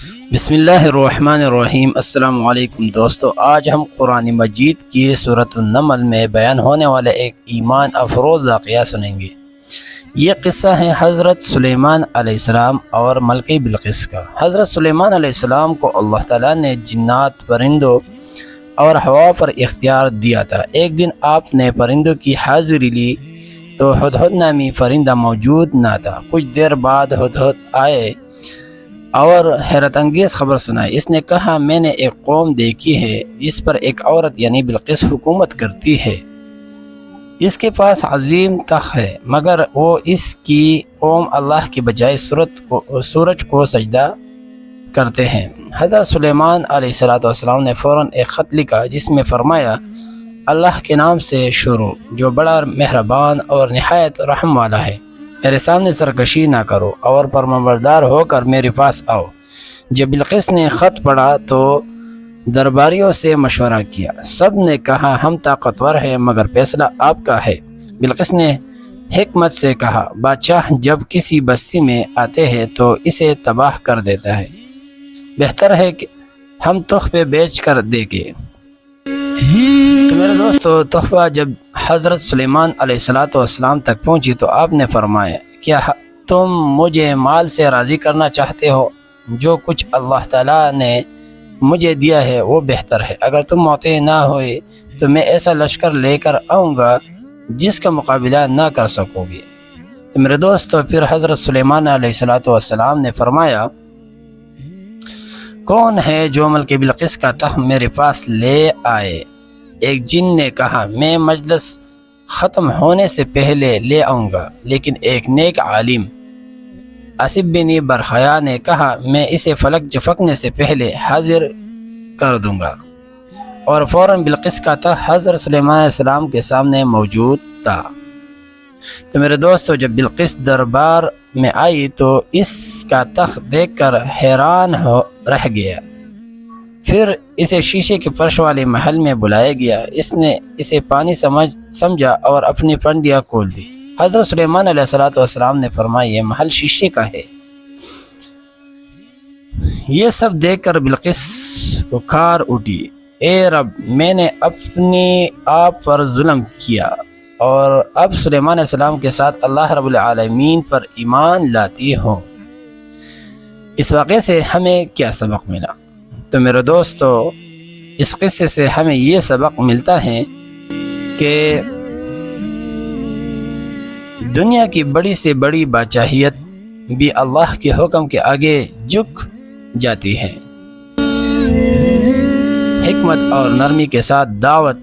بسم اللہ الرحمن الرحیم۔ السلام علیکم دوستو، آج ہم قرآن مجید کی سورۃ النمل میں بیان ہونے والے ایک ایمان افروز واقعہ سنیں گے۔ یہ قصہ ہے حضرت سلیمان علیہ السلام اور ملکہ بلقیس کا۔ حضرت سلیمان علیہ السلام کو اللہ تعالیٰ نے جنات، پرندوں اور ہوا پر اختیار دیا تھا۔ ایک دن آپ نے پرندوں کی حاضری لی تو ہدہد نامی پرندہ موجود نہ تھا۔ کچھ دیر بعد ہدہد آئے اور حیرت انگیز خبر سنائی۔ اس نے کہا، میں نے ایک قوم دیکھی ہے جس پر ایک عورت یعنی بلقیس حکومت کرتی ہے۔ اس کے پاس عظیم تخت ہے، مگر وہ اس کی قوم اللہ کے بجائے سورج کو سجدہ کرتے ہیں۔ حضرت سلیمان علیہ السلام نے فوراً ایک خط لکھا جس میں فرمایا، اللہ کے نام سے شروع جو بڑا مہربان اور نہایت رحم والا ہے۔ میرے سامنے سرکشی نہ کرو اور فرمانبردار ہو کر میرے پاس آؤ۔ جب بلقیس نے خط پڑھا تو درباریوں سے مشورہ کیا۔ سب نے کہا، ہم طاقتور ہیں مگر فیصلہ آپ کا ہے۔ بلقیس نے حکمت سے کہا، بادشاہ جب کسی بستی میں آتے ہیں تو اسے تباہ کر دیتا ہے۔ بہتر ہے کہ ہم تحفے بیچ کر دیں گے۔ تو میرے دوستو، تحفہ جب حضرت سلیمان علیہ السلام تک پہنچی تو آپ نے فرمایا، کیا تم مجھے مال سے راضی کرنا چاہتے ہو؟ جو کچھ اللہ تعالیٰ نے مجھے دیا ہے وہ بہتر ہے۔ اگر تم معطی نہ ہوئے تو میں ایسا لشکر لے کر آؤں گا جس کا مقابلہ نہ کر سکو گے۔ تو میرے دوستو، پھر حضرت سلیمان علیہ السلام نے فرمایا، کون ہے جو ملکہ بلقیس کا تخت میرے پاس لے آئے؟ ایک جن نے کہا، میں مجلس ختم ہونے سے پہلے لے آؤں گا۔ لیکن ایک نیک عالم آصف بن برخیا نے کہا، میں اسے فلک جھپکنے سے پہلے حاضر کر دوں گا۔ اور فوراً بلقیس کا تخت حضرت سلیمان علیہ السلام کے سامنے موجود تھا۔ تو میرے دوستو، جب بلقیس دربار میں آئی تو اس کا تخت دیکھ کر حیران رہ گیا۔ پھر اسے شیشے کے فرش والے محل میں بلایا گیا۔ اس نے اسے پانی سمجھا اور اپنی پنڈیاں کھول دی۔ حضرت سلیمان علیہ السلام نے فرمایا، یہ محل شیشے کا ہے۔ یہ سب دیکھ کر بلقیس پکار اٹھی، اے رب، میں نے اپنی آپ پر ظلم کیا اور اب سلیمان علیہ السلام کے ساتھ اللہ رب العالمین پر ایمان لاتی ہوں۔ اس واقعے سے ہمیں کیا سبق ملا؟ تو میرے دوستو، اس قصے سے ہمیں یہ سبق ملتا ہے کہ دنیا کی بڑی سے بڑی بادشاہیت بھی اللہ کے حکم کے آگے جھک جاتی ہے۔ حکمت اور نرمی کے ساتھ دعوت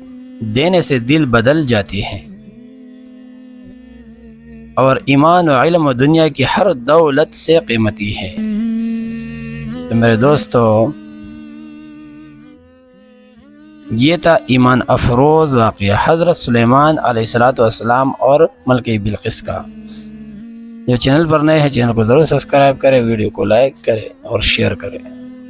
دینے سے دل بدل جاتی ہے، اور ایمان و علم و دنیا کی ہر دولت سے قیمتی ہے۔ تو میرے دوستو، یہ تھا ایمان افروز واقعہ حضرت سلیمان علیہ السلام اور ملکہ بلقیس کا۔ جو چینل پر نئے ہیں، چینل کو ضرور سبسکرائب کریں، ویڈیو کو لائک کریں اور شیئر کریں۔